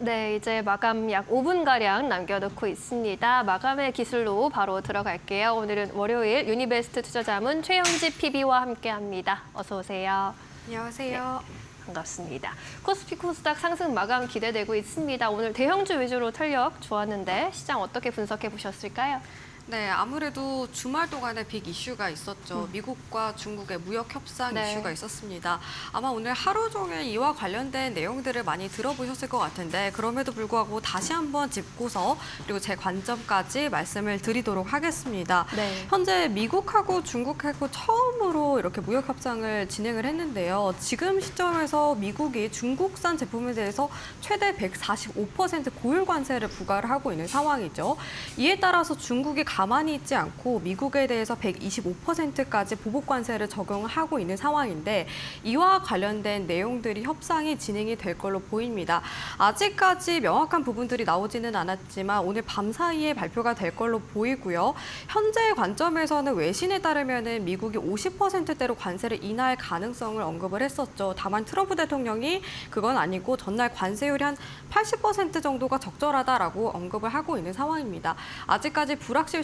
네, 이제 마감 약 5분가량 남겨놓고 있습니다. 마감의 기술로 바로 들어갈게요. 오늘은 월요일 유니베스트 투자자문 최영지 PB와 함께합니다. 어서 오세요. 안녕하세요. 네, 반갑습니다. 코스피 코스닥 상승 마감 기대되고 있습니다. 오늘 대형주 위주로 탄력 좋았는데 시장 어떻게 분석해 보셨을까요? 네, 아무래도 주말 동안에 빅 이슈가 있었죠. 미국과 중국의 무역 협상 네. 이슈가 있었습니다. 아마 오늘 하루 종일 이와 관련된 내용들을 많이 들어보셨을 것 같은데 그럼에도 불구하고 다시 한번 짚고서 그리고 제 관점까지 말씀을 드리도록 하겠습니다. 네. 현재 미국하고 중국하고 처음으로 이렇게 무역 협상을 진행을 했는데요. 지금 시점에서 미국이 중국산 제품에 대해서 최대 145% 고율 관세를 부과를 하고 있는 상황이죠. 이에 따라서 중국이 가만히 있지 않고 미국에 대해서 125%까지 보복 관세를 적용하고 있는 상황인데 이와 관련된 내용들이 협상이 진행이 될 걸로 보입니다. 아직까지 명확한 부분들이 나오지는 않았지만 오늘 밤 사이에 발표가 될 걸로 보이고요. 현재 관점에서는 외신에 따르면은 미국이 50%대로 관세를 인하할 가능성을 언급을 했었죠. 다만 트럼프 대통령이 그건 아니고 전날 관세율이 한 80% 정도가 적절하다라고 언급을 하고 있는 상황입니다. 아직까지 불확실성과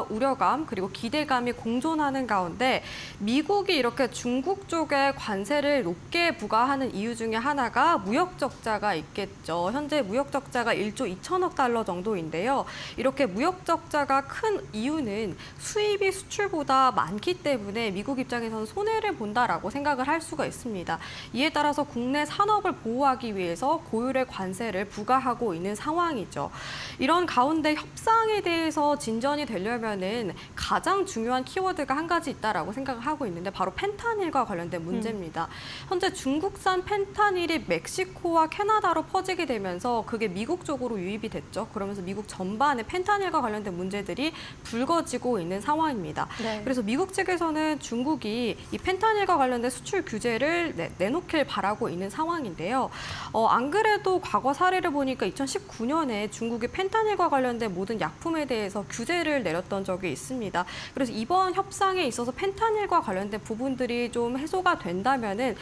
우려감 그리고 기대감이 공존하는 가운데 미국이 이렇게 중국 쪽에 관세를 높게 부과하는 이유 중에 하나가 무역 적자가 있겠죠. 현재 무역 적자가 1조 2천억 달러 정도인데요. 이렇게 무역 적자가 큰 이유는 수입이 수출보다 많기 때문에 미국 입장에서는 손해를 본다라고 생각을 할 수가 있습니다. 이에 따라서 국내 산업을 보호하기 위해서 고율의 관세를 부과하고 있는 상황이죠. 이런 가운데 협상에 대해서 진전이 되려면은 가장 중요한 키워드가 한 가지 있다라고 생각을 하고 있는데 바로 펜타닐과 관련된 문제입니다. 현재 중국산 펜타닐이 멕시코와 캐나다로 퍼지게 되면서 그게 미국 쪽으로 유입이 됐죠. 그러면서 미국 전반에 펜타닐과 관련된 문제들이 불거지고 있는 상황입니다. 네. 그래서 미국 측에서는 중국이 이 펜타닐과 관련된 수출 규제를 내놓길 바라고 있는 상황인데요. 안 그래도 과거 사례를 보니까 2019년에 중국이 펜타닐과 관련된 모든 약품에 대해서 규제를 내렸던 적이 있습니다. 그래서 이번 협상에 있어서 펜타닐과 관련된 부분들이 좀 해소가 된다면은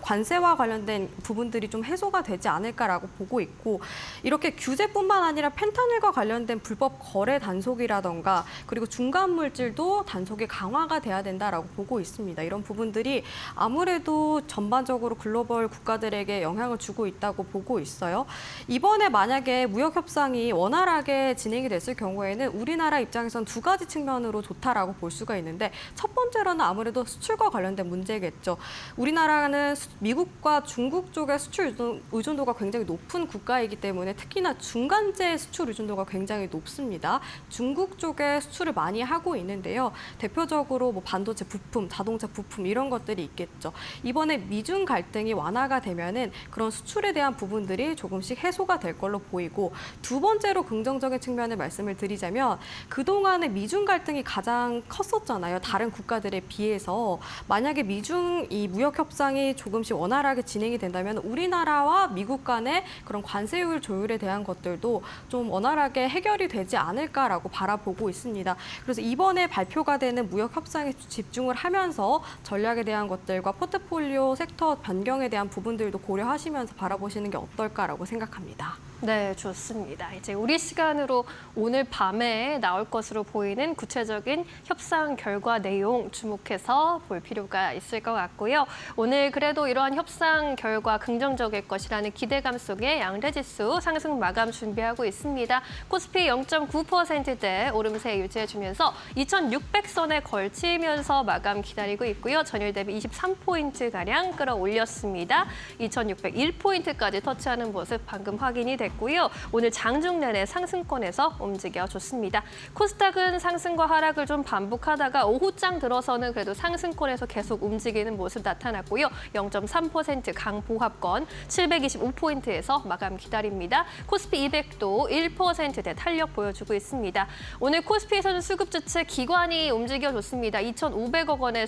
관세와 관련된 부분들이 좀 해소가 되지 않을까라고 보고 있고 이렇게 규제뿐만 아니라 펜타닐과 관련된 불법 거래 단속이라던가 그리고 중간 물질도 단속이 강화가 돼야 된다라고 보고 있습니다. 이런 부분들이 아무래도 전반적으로 글로벌 국가들에게 영향을 주고 있다고 보고 있어요. 이번에 만약에 무역 협상이 원활하게 진행이 됐을 경우에는 우리나라 입장에선 두 가지 측면으로 좋다라고 볼 수가 있는데 첫 번째로는 아무래도 수출과 관련된 문제겠죠. 우리나라는 미국과 중국 쪽의 수출 의존도가 굉장히 높은 국가이기 때문에 특히나 중간재 수출 의존도가 굉장히 높습니다. 중국 쪽에 수출을 많이 하고 있는데요. 대표적으로 뭐 반도체 부품, 자동차 부품 이런 것들이 있겠죠. 이번에 미중 갈등이 완화가 되면은 그런 수출에 대한 부분들이 조금씩 해소가 될 걸로 보이고 두 번째로 긍정적인 측면을 말씀을 드리자면 그동안에 미중 갈등이 가장 컸었잖아요. 다른 국가들에 비해서 만약에 미중 이 무역 협상이 조금씩 원활하게 진행이 된다면 우리나라와 미국 간의 그런 관세율 조율에 대한 것들도 좀 원활하게 해결이 되지 않을까라고 바라보고 있습니다. 그래서 이번에 발표가 되는 무역 협상에 집중을 하면서 전략에 대한 것들과 포트폴리오 섹터 변경에 대한 부분들도 고려하시면서 바라보시는 게 어떨까라고 생각합니다. 네, 좋습니다. 이제 우리 시간으로 오늘 밤에 나올 것으로 보이는 구체적인 협상 결과 내용 주목해서 볼 필요가 있을 것 같고요. 오늘 그래도 이러한 협상 결과 긍정적일 것이라는 기대감 속에 양대지수 상승 마감 준비하고 있습니다. 코스피 0.9%대 오름세 유지해주면서 2,600선에 걸치면서 마감 기다리고 있고요. 전일 대비 23포인트가량 끌어올렸습니다. 2,601포인트까지 터치하는 모습 방금 확인이 됐고 고요. 오늘 장중 내내 상승권에서 움직여줬습니다. 코스닥은 상승과 하락을 좀 반복하다가 오후장 들어서는 그래도 상승권에서 계속 움직이는 모습 나타났고요. 0.3% 강보합권 725포인트에서 마감 기다립니다. 코스피 200도 1%대 탄력 보여주고 있습니다. 오늘 코스피에서는 수급주체 기관이 움직여줬습니다. 2,500억 원의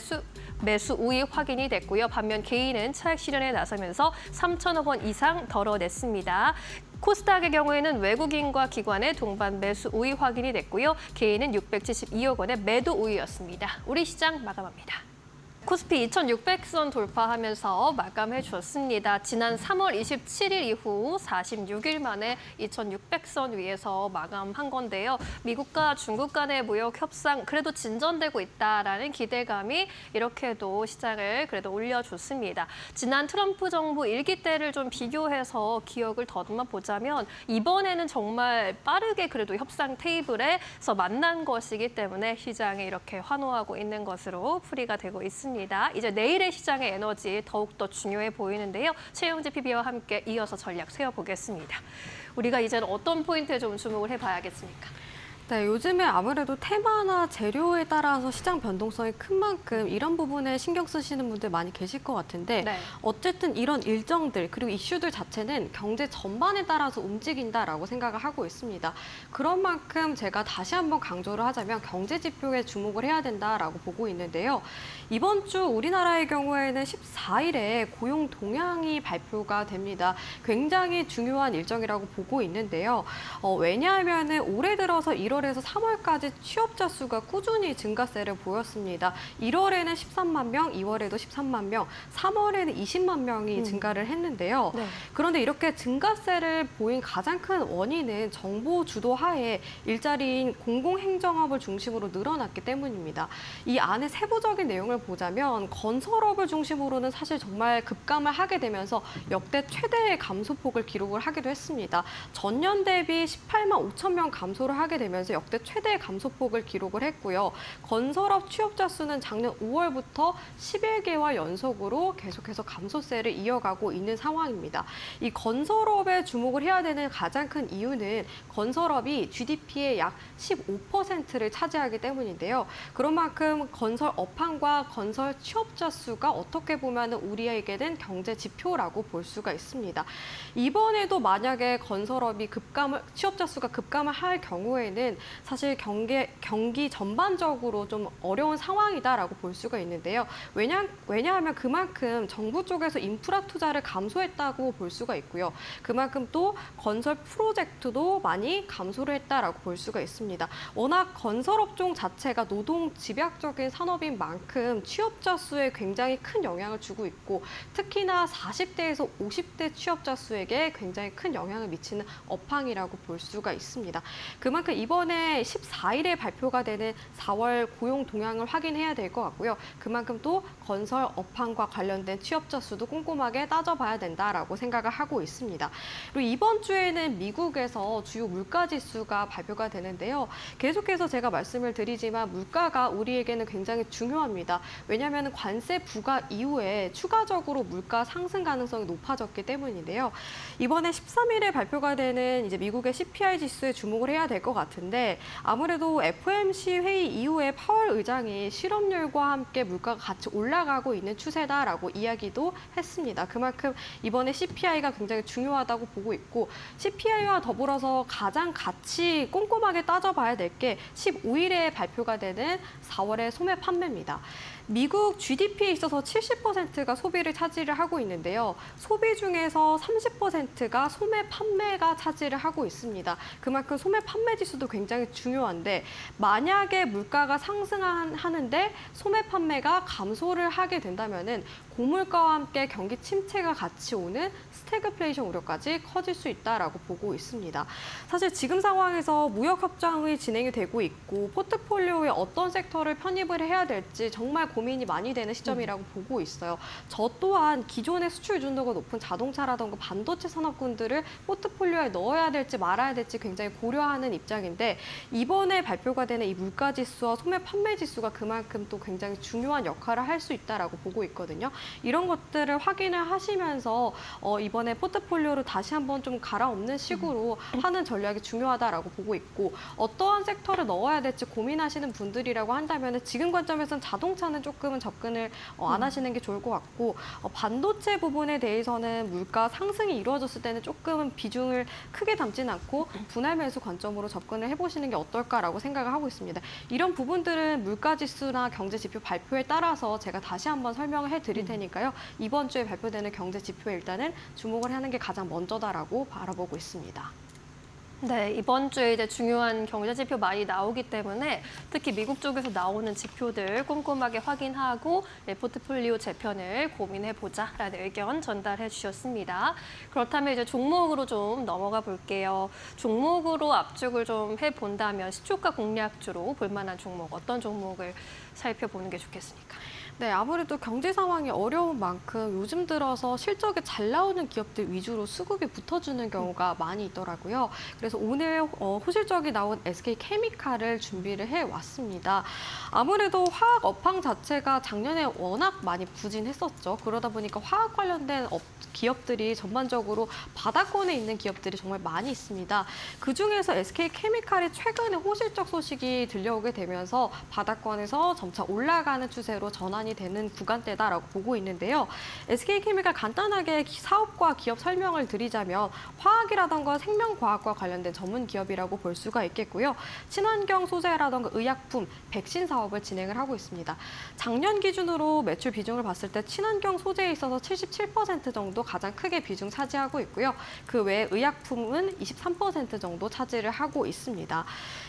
매수 우위 확인이 됐고요. 반면 개인은 차익 실현에 나서면서 3천억 원 이상 덜어냈습니다. 코스닥의 경우에는 외국인과 기관의 동반 매수 우위 확인이 됐고요. 개인은 672억 원의 매도 우위였습니다. 우리 시장 마감합니다. 코스피 2,600선 돌파하면서 마감해 줬습니다. 지난 3월 27일 이후 46일 만에 2,600선 위에서 마감한 건데요. 미국과 중국 간의 무역 협상 그래도 진전되고 있다라는 기대감이 이렇게도 시장을 그래도 올려줬습니다. 지난 트럼프 정부 1기 때를 좀 비교해서 기억을 더듬어 보자면 이번에는 정말 빠르게 그래도 협상 테이블에서 만난 것이기 때문에 시장에 이렇게 환호하고 있는 것으로 풀이가 되고 있습니다. 이제 내일의 시장의 에너지 더욱더 중요해 보이는데요. 최영지 PB와 함께 이어서 전략 세워보겠습니다. 우리가 이제는 어떤 포인트에 좀 주목을 해봐야겠습니까? 네, 요즘에 아무래도 테마나 재료에 따라서 시장 변동성이 큰 만큼 이런 부분에 신경 쓰시는 분들 많이 계실 것 같은데 네. 어쨌든 이런 일정들 그리고 이슈들 자체는 경제 전반에 따라서 움직인다라고 생각을 하고 있습니다. 그런 만큼 제가 다시 한번 강조를 하자면 경제 지표에 주목을 해야 된다라고 보고 있는데요. 이번 주 우리나라의 경우에는 14일에 고용 동향이 발표가 됩니다. 굉장히 중요한 일정이라고 보고 있는데요. 왜냐하면 올해 들어서 1월에서 3월까지 취업자 수가 꾸준히 증가세를 보였습니다. 1월에는 13만 명, 2월에도 13만 명, 3월에는 20만 명이 증가를 했는데요. 네. 그런데 이렇게 증가세를 보인 가장 큰 원인은 정부 주도 하에 일자리인 공공행정업을 중심으로 늘어났기 때문입니다. 이 안에 세부적인 내용을 보자면 건설업을 중심으로는 사실 정말 급감을 하게 되면서 역대 최대의 감소폭을 기록을 하기도 했습니다. 전년 대비 18만 5천 명 감소를 하게 되면서 역대 최대 감소폭을 기록을 했고요. 건설업 취업자 수는 작년 5월부터 11개월 연속으로 계속해서 감소세를 이어가고 있는 상황입니다. 이 건설업에 주목을 해야 되는 가장 큰 이유는 건설업이 GDP의 약 15%를 차지하기 때문인데요. 그런 만큼 건설 업황과 건설 취업자 수가 어떻게 보면 우리에게는 경제 지표라고 볼 수가 있습니다. 이번에도 만약에 건설업이 취업자 수가 급감을 할 경우에는 사실 경기 전반적으로 좀 어려운 상황이다라고 볼 수가 있는데요. 왜냐하면 그만큼 정부 쪽에서 인프라 투자를 감소했다고 볼 수가 있고요. 그만큼 또 건설 프로젝트도 많이 감소를 했다라고 볼 수가 있습니다. 워낙 건설업종 자체가 노동 집약적인 산업인 만큼 취업자 수에 굉장히 큰 영향을 주고 있고 특히나 40대에서 50대 취업자 수에게 굉장히 큰 영향을 미치는 업황이라고 볼 수가 있습니다. 그만큼 이번에 14일에 발표가 되는 4월 고용 동향을 확인해야 될 것 같고요. 그만큼 또 건설 업황과 관련된 취업자 수도 꼼꼼하게 따져봐야 된다라고 생각을 하고 있습니다. 그리고 이번 주에는 미국에서 주요 물가 지수가 발표가 되는데요. 계속해서 제가 말씀을 드리지만 물가가 우리에게는 굉장히 중요합니다. 왜냐하면 관세 부과 이후에 추가적으로 물가 상승 가능성이 높아졌기 때문인데요. 이번에 13일에 발표가 되는 이제 미국의 CPI 지수에 주목을 해야 될 것 같은데 아무래도 FOMC 회의 이후에 파월 의장이 실업률과 함께 물가가 같이 올라가고 있는 추세다라고 이야기도 했습니다. 그만큼 이번에 CPI가 굉장히 중요하다고 보고 있고 CPI와 더불어서 가장 같이 꼼꼼하게 따져봐야 될 게 15일에 발표가 되는 4월의 소매 판매입니다. 미국 GDP에 있어서 70%가 소비를 차지를 하고 있는데요. 소비 중에서 30%가 소매 판매가 차지를 하고 있습니다. 그만큼 소매 판매 지수도 굉장히 중요한데 만약에 물가가 상승하는데 소매 판매가 감소를 하게 된다면은 고물가와 함께 경기 침체가 같이 오는 스태그플레이션 우려까지 커질 수 있다라고 보고 있습니다. 사실 지금 상황에서 무역 협정이 진행이 되고 있고 포트폴리오에 어떤 섹터를 편입을 해야 될지 정말 고민이 많이 되는 시점이라고 보고 있어요. 저 또한 기존의 수출 의존도가 높은 자동차라던가 반도체 산업군들을 포트폴리오에 넣어야 될지 말아야 될지 굉장히 고려하는 입장인데 이번에 발표가 되는 이 물가 지수와 소매 판매 지수가 그만큼 또 굉장히 중요한 역할을 할 수 있다라고 보고 있거든요. 이런 것들을 확인을 하시면서 이번에 포트폴리오를 다시 한번 좀 갈아엎는 식으로 하는 전략이 중요하다라고 보고 있고 어떠한 섹터를 넣어야 될지 고민하시는 분들이라고 한다면 지금 관점에서는 자동차는 조금은 접근을 안 하시는 게 좋을 것 같고 반도체 부분에 대해서는 물가 상승이 이루어졌을 때는 조금은 비중을 크게 담지는 않고 분할 매수 관점으로 접근을 해보시는 게 어떨까라고 생각을 하고 있습니다. 이런 부분들은 물가 지수나 경제 지표 발표에 따라서 제가 다시 한번 설명을 해드릴 테니까요. 이번 주에 발표되는 경제 지표에 일단은 주목을 하는 게 가장 먼저다라고 바라보고 있습니다. 네, 이번 주에 이제 중요한 경제 지표 많이 나오기 때문에 특히 미국 쪽에서 나오는 지표들 꼼꼼하게 확인하고 포트폴리오 재편을 고민해 보자라는 의견 전달해 주셨습니다. 그렇다면 이제 종목으로 좀 넘어가 볼게요. 종목으로 압축을 좀 해본다면 시초가 공략주로 볼 만한 종목, 어떤 종목을 살펴보는 게 좋겠습니까? 네, 아무래도 경제 상황이 어려운 만큼 요즘 들어서 실적이 잘 나오는 기업들 위주로 수급이 붙어주는 경우가 많이 있더라고요. 그래서 오늘 호실적이 나온 SK케미칼을 준비를 해왔습니다. 아무래도 화학 업황 자체가 작년에 워낙 많이 부진했었죠. 그러다 보니까 화학 관련된 기업들이 전반적으로 바닥권에 있는 기업들이 정말 많이 있습니다. 그중에서 SK케미칼이 최근에 호실적 소식이 들려오게 되면서 바닥권에서 점차 올라가는 추세로 전환이 되는 구간대다라고 보고 있는데요. SK케미칼 간단하게 사업과 기업 설명을 드리자면 화학이라던가 생명과학과 관련된 전문 기업이라고 볼 수가 있겠고요. 친환경 소재라던가 의약품, 백신 사업을 진행을 하고 있습니다. 작년 기준으로 매출 비중을 봤을 때 친환경 소재에 있어서 77% 정도 가장 크게 비중 차지하고 있고요. 그 외에 의약품은 23% 정도 차지를 하고 있습니다.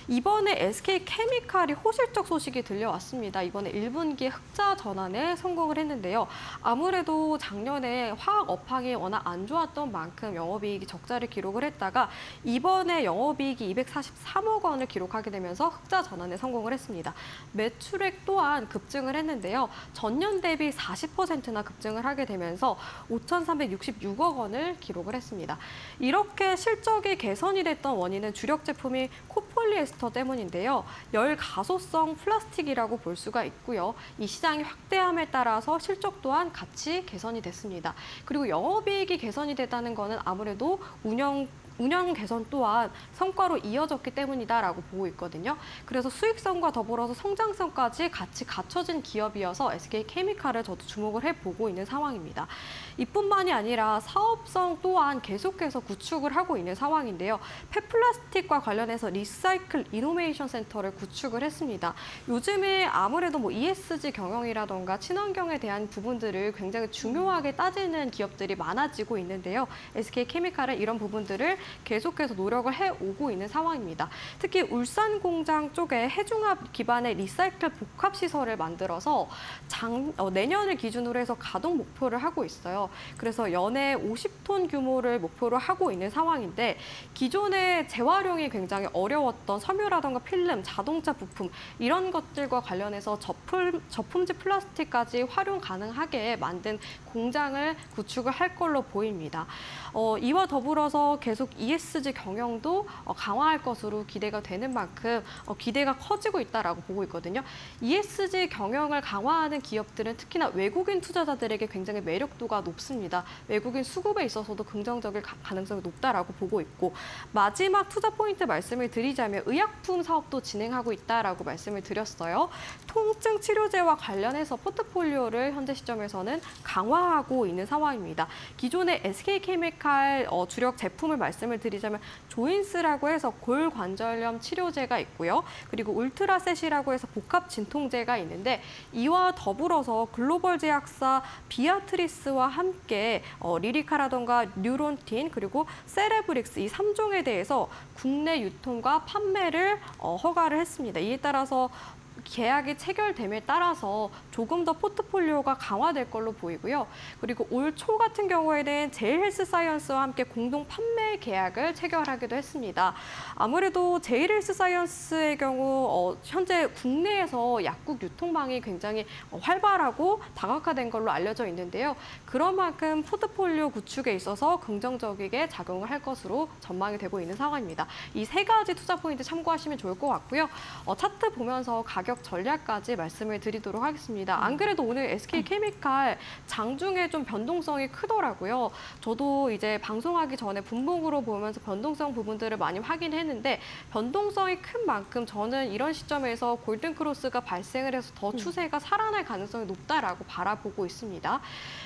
이번에 SK케미칼이 호실적 소식이 들려왔습니다. 이번에 1분기에 흑자 전환에 성공을 했는데요. 아무래도 작년에 화학 업황이 워낙 안 좋았던 만큼 영업이익이 적자를 기록을 했다가 이번에 영업이익이 243억 원을 기록하게 되면서 흑자 전환에 성공을 했습니다. 매출액 또한 급증을 했는데요. 전년 대비 40%나 급증을 하게 되면서 5,366억 원을 기록을 했습니다. 이렇게 실적이 개선이 됐던 원인은 주력 제품이 코폴리에스터 때문인데요. 열 가소성 플라스틱이라고 볼 수가 있고요. 이 시장이 확대함에 따라서 실적 또한 같이 개선이 됐습니다. 그리고 영업이익이 개선이 됐다는 것은 아무래도 운영 개선 또한 성과로 이어졌기 때문이다라고 보고 있거든요. 그래서 수익성과 더불어서 성장성까지 같이 갖춰진 기업이어서 SK케미칼을 저도 주목을 해보고 있는 상황입니다. 이뿐만이 아니라 사업성 또한 계속해서 구축을 하고 있는 상황인데요. 폐플라스틱과 관련해서 리사이클 이노베이션 센터를 구축을 했습니다. 요즘에 아무래도 ESG 경영이라던가 친환경에 대한 부분들을 굉장히 중요하게 따지는 기업들이 많아지고 있는데요. SK케미칼은 이런 부분들을 계속해서 노력을 해오고 있는 상황입니다. 특히 울산 공장 쪽에 해중합 기반의 리사이클 복합 시설을 만들어서 내년을 기준으로 해서 가동 목표를 하고 있어요. 그래서 연에 50톤 규모를 목표로 하고 있는 상황인데 기존에 재활용이 굉장히 어려웠던 섬유라던가 필름, 자동차 부품 이런 것들과 관련해서 저품질 플라스틱까지 활용 가능하게 만든 공장을 구축을 할 걸로 보입니다. 이와 더불어서 계속 ESG 경영도 강화할 것으로 기대가 되는 만큼 기대가 커지고 있다라고 보고 있거든요. ESG 경영을 강화하는 기업들은 특히나 외국인 투자자들에게 굉장히 매력도가 높습니다. 외국인 수급에 있어서도 긍정적일 가능성이 높다라고 보고 있고 마지막 투자 포인트 말씀을 드리자면 의약품 사업도 진행하고 있다라고 말씀을 드렸어요. 통증 치료제와 관련해서 포트폴리오를 현재 시점에서는 강화하고 있는 상황입니다. 기존의 SK케미칼 주력 제품을 말씀을 드리자면 조인스라고 해서 골관절염 치료제가 있고요. 그리고 울트라셋이라고 해서 복합 진통제가 있는데 이와 더불어서 글로벌 제약사 비아트리스와 함께 리리카라던가 뉴론틴 그리고 세레브릭스 이 3종에 대해서 국내 유통과 판매를 허가를 했습니다. 이에 따라서 계약이 체결됨에 따라서 조금 더 포트폴리오가 강화될 걸로 보이고요. 그리고 올 초 같은 경우에는 제일헬스사이언스와 함께 공동 판매 계약을 체결하기도 했습니다. 아무래도 제일헬스사이언스의 경우 현재 국내에서 약국 유통망이 굉장히 활발하고 다각화된 걸로 알려져 있는데요. 그런 만큼 포트폴리오 구축에 있어서 긍정적이게 작용을 할 것으로 전망이 되고 있는 상황입니다. 이 세 가지 투자 포인트 참고하시면 좋을 것 같고요. 차트 보면서 가격 전략까지 말씀을 드리도록 하겠습니다. 안 그래도 오늘 SK케미칼 장중에 좀 변동성이 크더라고요. 저도 이제 방송하기 전에 분봉으로 보면서 변동성 부분들을 많이 확인했는데 변동성이 큰 만큼 저는 이런 시점에서 골든크로스가 발생을 해서 더 추세가 살아날 가능성이 높다라고 바라보고 있습니다.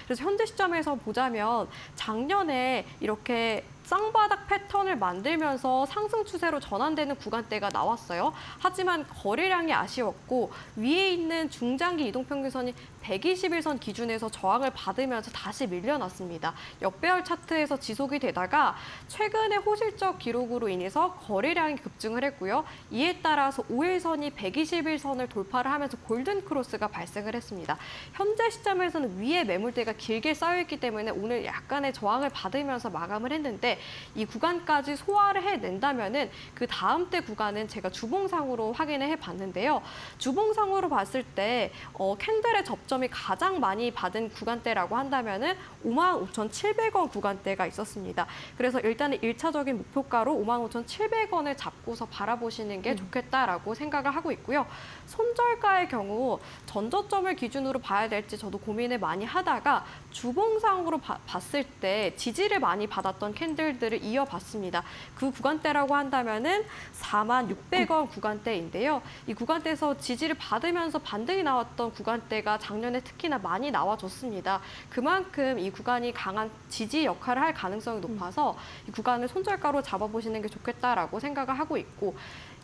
그래서 현재 시점에서 보자면 작년에 이렇게 쌍바닥 패턴을 만들면서 상승 추세로 전환되는 구간대가 나왔어요. 하지만 거래량이 아쉬웠고 위에 있는 중장기 이동평균선이 121선 기준에서 저항을 받으면서 다시 밀려났습니다. 역배열 차트에서 지속이 되다가 최근의 호실적 기록으로 인해서 거래량이 급증을 했고요. 이에 따라서 5일선이 121선을 돌파를 하면서 골든 크로스가 발생을 했습니다. 현재 시점에서는 위에 매물대가 길게 쌓여있기 때문에 오늘 약간의 저항을 받으면서 마감을 했는데 이 구간까지 소화를 해낸다면은 그 다음 때 구간은 제가 주봉상으로 확인을 해봤는데요. 주봉상으로 봤을 때 캔들의 접점이 가장 많이 받은 구간대라고 한다면은 55,700원 구간대가 있었습니다. 그래서 일단은 1차적인 목표가로 55,700원을 잡고서 바라보시는 게 좋겠다라고 생각을 하고 있고요. 손절가의 경우 전저점을 기준으로 봐야 될지 저도 고민을 많이 하다가 주봉상으로 봤을 때 지지를 많이 받았던 캔들들을 이어봤습니다. 그 구간대라고 한다면은 46,600원 구간대인데요. 이 구간대에서 지지를 받으면서 반등이 나왔던 구간대가 작년에 특히나 많이 나와줬습니다. 그만큼 이 구간이 강한 지지 역할을 할 가능성이 높아서 이 구간을 손절가로 잡아보시는 게 좋겠다라고 생각을 하고 있고,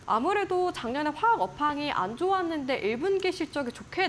아무래도 작년에 화학 업황이 안 좋았는데 1분기 실적이 좋게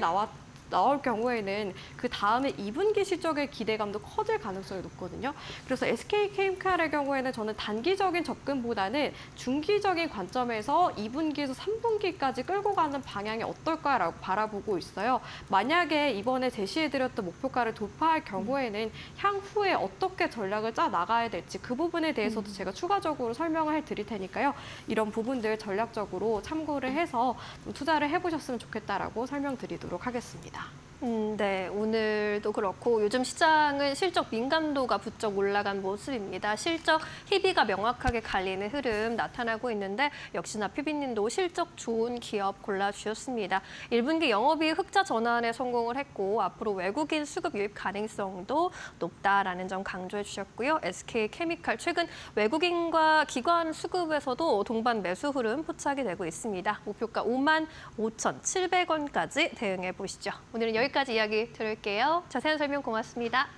나올 경우에는 그 다음에 2분기 실적의 기대감도 커질 가능성이 높거든요. 그래서 SK케미칼의 경우에는 저는 단기적인 접근보다는 중기적인 관점에서 2분기에서 3분기까지 끌고 가는 방향이 어떨까라고 바라보고 있어요. 만약에 이번에 제시해드렸던 목표가를 돌파할 경우에는 향후에 어떻게 전략을 짜 나가야 될지 그 부분에 대해서도 제가 추가적으로 설명을 해드릴 테니까요. 이런 부분들 전략적으로 참고를 해서 좀 투자를 해보셨으면 좋겠다라고 설명드리도록 하겠습니다. 네, 오늘도 그렇고 요즘 시장은 실적 민감도가 부쩍 올라간 모습입니다. 실적 희비가 명확하게 갈리는 흐름 나타나고 있는데 역시나 피비님도 실적 좋은 기업 골라주셨습니다. 1분기 영업이익 흑자 전환에 성공을 했고 앞으로 외국인 수급 유입 가능성도 높다라는 점 강조해 주셨고요. SK케미칼 최근 외국인과 기관 수급에서도 동반 매수 흐름 포착이 되고 있습니다. 목표가 55,700원까지 대응해 보시죠. 오늘은 여기까지 이야기 들을게요. 자세한 설명 고맙습니다.